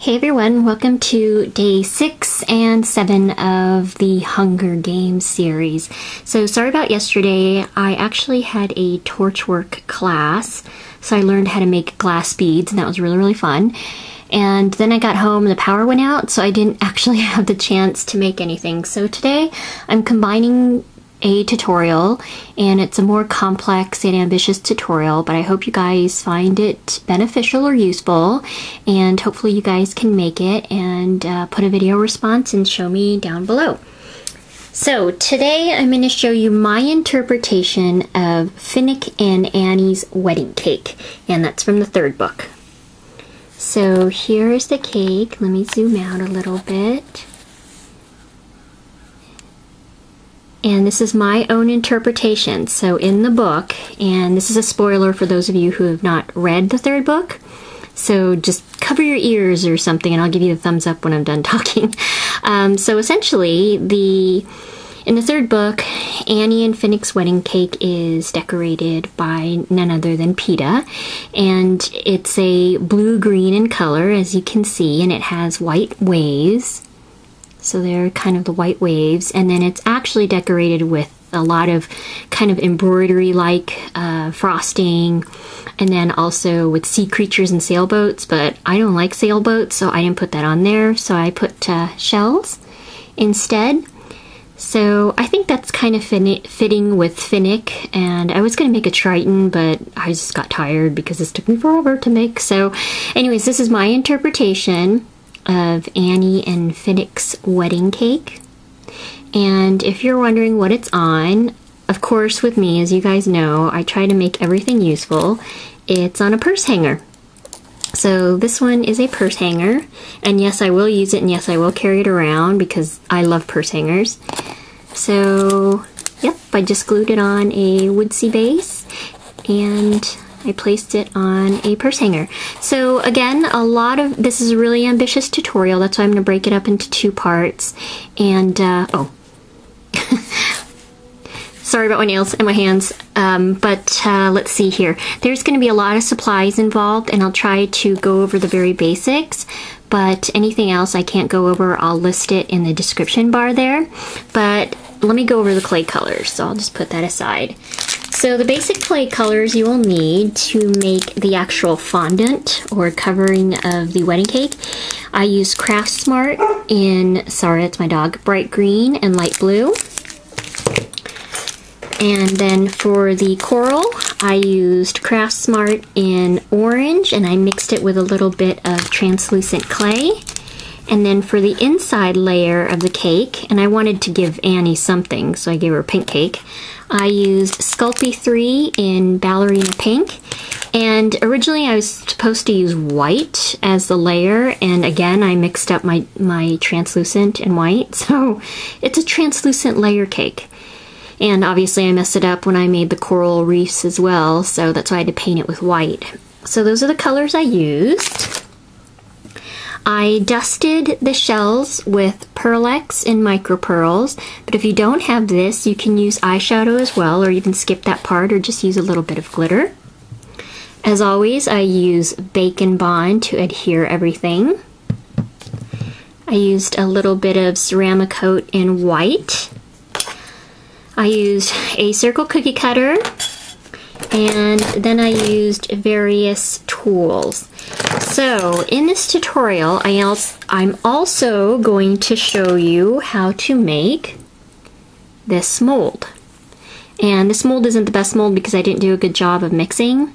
Hey everyone, welcome to day 6 and 7 of the Hunger Games series. So sorry about yesterday, I actually had a torchwork class, so I learned how to make glass beads and that was really fun. And then I got home and the power went out, so I didn't actually have the chance to make anything. So today I'm combining a tutorial, and it's a more complex and ambitious tutorial, but I hope you guys find it beneficial or useful, and hopefully you guys can make it and put a video response and show me down below. So today I'm going to show you my interpretation of Finnick and Annie's wedding cake, and that's from the 3rd book. So here's the cake. Let me zoom out a little bit. And this is my own interpretation. So in the book, and this is a spoiler for those of you who have not read the 3rd book, so just cover your ears or something and I'll give you the thumbs up when I'm done talking. So essentially, in the 3rd book, Annie and Finnick's wedding cake is decorated by none other than PETA, and it's a blue-green in color, as you can see, and it has white waves. So they're kind of the white waves, and then it's actually decorated with a lot of kind of embroidery-like frosting, and then also with sea creatures and sailboats, but I don't like sailboats, so I didn't put that on there, so I put shells instead. So I think that's kind of fitting with Finnick, and I was going to make a Triton, but I just got tired because this took me forever to make. So anyways, this is my interpretation of Annie and Finnick's wedding cake. And if you're wondering what it's on, of course with me, as you guys know, I try to make everything useful. It's on a purse hanger. So this one is a purse hanger, and yes, I will use it, and yes, I will carry it around because I love purse hangers. So yep, I just glued it on a woodsy base and I placed it on a purse hanger. So again, this is a really ambitious tutorial, that's why I'm going to break it up into 2 parts. And, sorry about my nails and my hands, but let's see here. There's going to be a lot of supplies involved, and I'll try to go over the very basics, but anything else I can't go over, I'll list it in the description bar there. But let me go over the clay colors, so I'll just put that aside. So the basic clay colors you will need to make the actual fondant or covering of the wedding cake. I use Craft Smart in, sorry that's my dog, bright green and light blue. And then for the coral, I used Craft Smart in orange, and I mixed it with a little bit of translucent clay. And then for the inside layer of the cake, and I wanted to give Annie something, so I gave her a pink cake, I used Sculpey 3 in ballerina pink. And originally I was supposed to use white as the layer, and again I mixed up my translucent and white, so it's a translucent layer cake. And obviously I messed it up when I made the coral reefs as well, so that's why I had to paint it with white. So those are the colors I used. I dusted the shells with Pearl-Ex in micro pearls, but if you don't have this, you can use eyeshadow as well, or you can skip that part or just use a little bit of glitter. As always, I use Bacon Bond to adhere everything. I used a little bit of ceramic coat in white. I used a circle cookie cutter, and then I used various tools. So in this tutorial, I'm also going to show you how to make this mold. And this mold isn't the best mold because I didn't do a good job of mixing,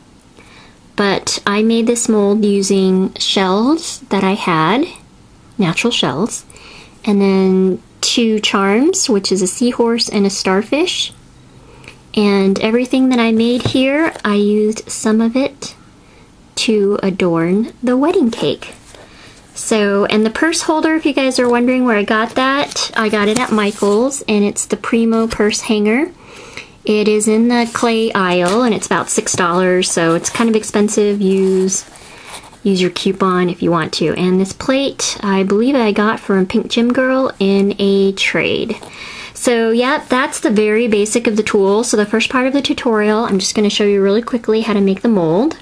but I made this mold using shells that I had, natural shells, and then 2 charms, which is a seahorse and a starfish. And everything that I made here, I used some of it to adorn the wedding cake. So, and the purse holder, if you guys are wondering where I got that, I got it at Michael's, and it's the Primo purse hanger. It is in the clay aisle, and it's about $6, so it's kind of expensive. Use your coupon if you want to. And this plate, I believe I got from Pink Gym Girl in a trade. So yeah, that's the very basic of the tool. So the first part of the tutorial, I'm just going to show you really quickly how to make the mold.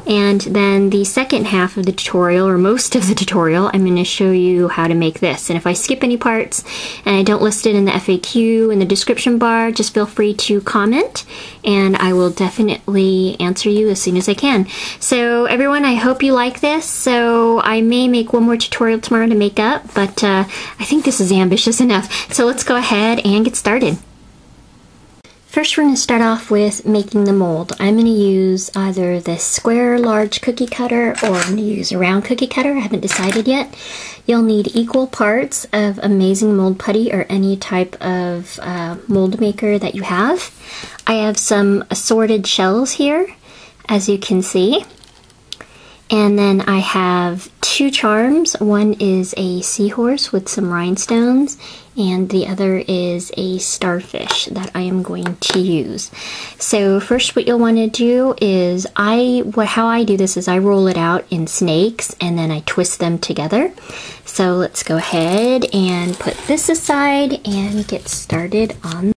And then the second half of the tutorial, or most of the tutorial, I'm going to show you how to make this. And if I skip any parts and I don't list it in the FAQ in the description bar, just feel free to comment and I will definitely answer you as soon as I can. So everyone, I hope you like this. So I may make one more tutorial tomorrow to make up, but I think this is ambitious enough. So let's go ahead and get started. First, we're going to start off with making the mold. I'm going to use either the square large cookie cutter or I'm going to use a round cookie cutter. I haven't decided yet. You'll need equal parts of Amazing Mold Putty or any type of mold maker that you have. I have some assorted shells here, as you can see. And then I have two charms. One is a seahorse with some rhinestones, and the other is a starfish that I am going to use. So first what you'll want to do is, how I do this is I roll it out in snakes and then I twist them together. So let's go ahead and put this aside and get started on.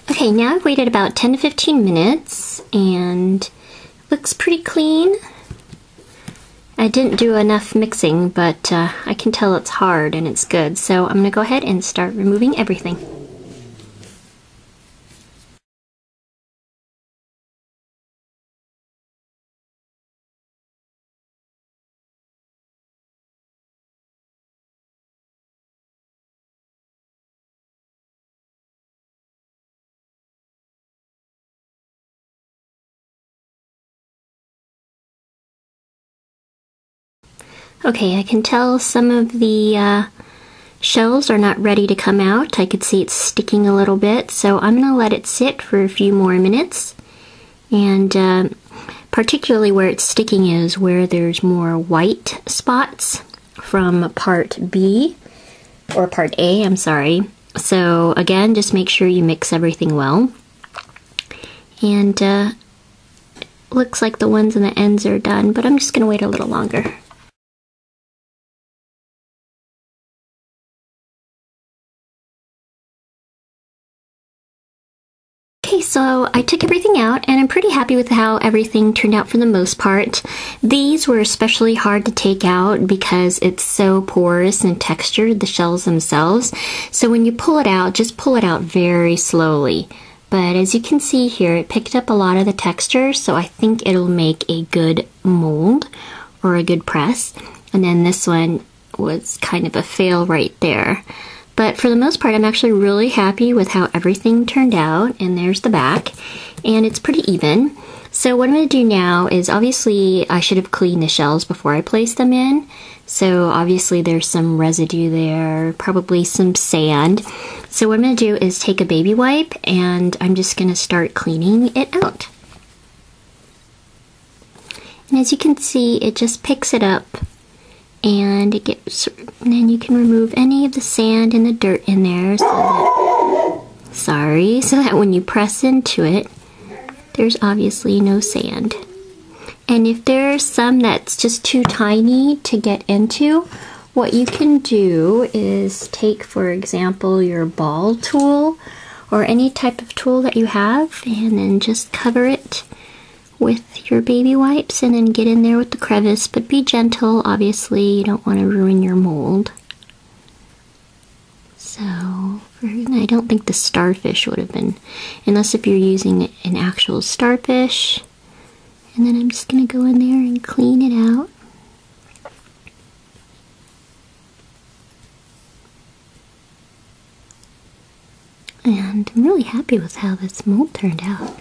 Okay, now I've waited about 10 to 15 minutes and looks pretty clean. I didn't do enough mixing, but I can tell it's hard and it's good. So I'm going to go ahead and start removing everything. Okay, I can tell some of the shells are not ready to come out. I could see it's sticking a little bit, so I'm going to let it sit for a few more minutes. And particularly where it's sticking is where there's more white spots from part B, or part A, I'm sorry. So again, just make sure you mix everything well. And looks like the ones on the ends are done, but I'm just going to wait a little longer. Okay, so I took everything out and I'm pretty happy with how everything turned out for the most part. These were especially hard to take out because it's so porous and textured, the shells themselves. So when you pull it out, just pull it out very slowly. But as you can see here, it picked up a lot of the texture, so I think it'll make a good mold or a good press. And then this one was kind of a fail right there. But for the most part, I'm actually really happy with how everything turned out. And there's the back. And it's pretty even. So what I'm going to do now is, obviously, I should have cleaned the shells before I placed them in. So obviously there's some residue there, probably some sand. So what I'm going to do is take a baby wipe and I'm just going to start cleaning it out. And as you can see, it just picks it up. And then you can remove any of the sand and the dirt in there so that when you press into it, there's obviously no sand. And if there's some that's just too tiny to get into, what you can do is take, for example, your ball tool or any type of tool that you have and then just cover it with your baby wipes and then get in there with the crevice, but be gentle. Obviously, you don't want to ruin your mold. So, I don't think the starfish would have been, unless if you're using an actual starfish. And then I'm just going to go in there and clean it out. And I'm really happy with how this mold turned out.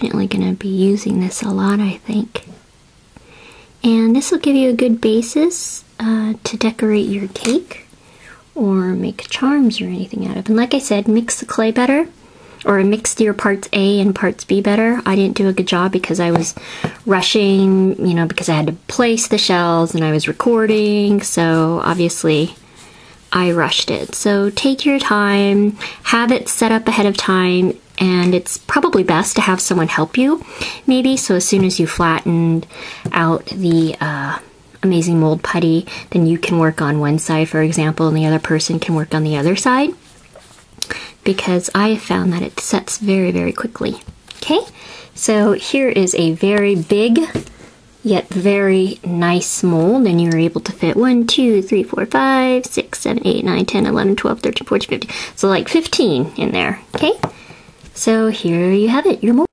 definitely going to be using this a lot, I think. And this will give you a good basis to decorate your cake or make charms or anything out of. And like I said, mix the clay better, or mix your parts A and parts B better. I didn't do a good job because I was rushing, you know, because I had to place the shells and I was recording, so obviously I rushed it. So take your time, have it set up ahead of time, and it's probably best to have someone help you, maybe, so as soon as you flattened out the amazing mold putty, then you can work on one side, for example, and the other person can work on the other side, because I have found that it sets very, very quickly. Okay, so here is a very big yet very nice mold, and you're able to fit 1, 2, 3, 4, 5, 6, 7, 8, 9, 10, 11, 12, 13, 14, 15. So like 15 in there, okay? So here you have it, your mold.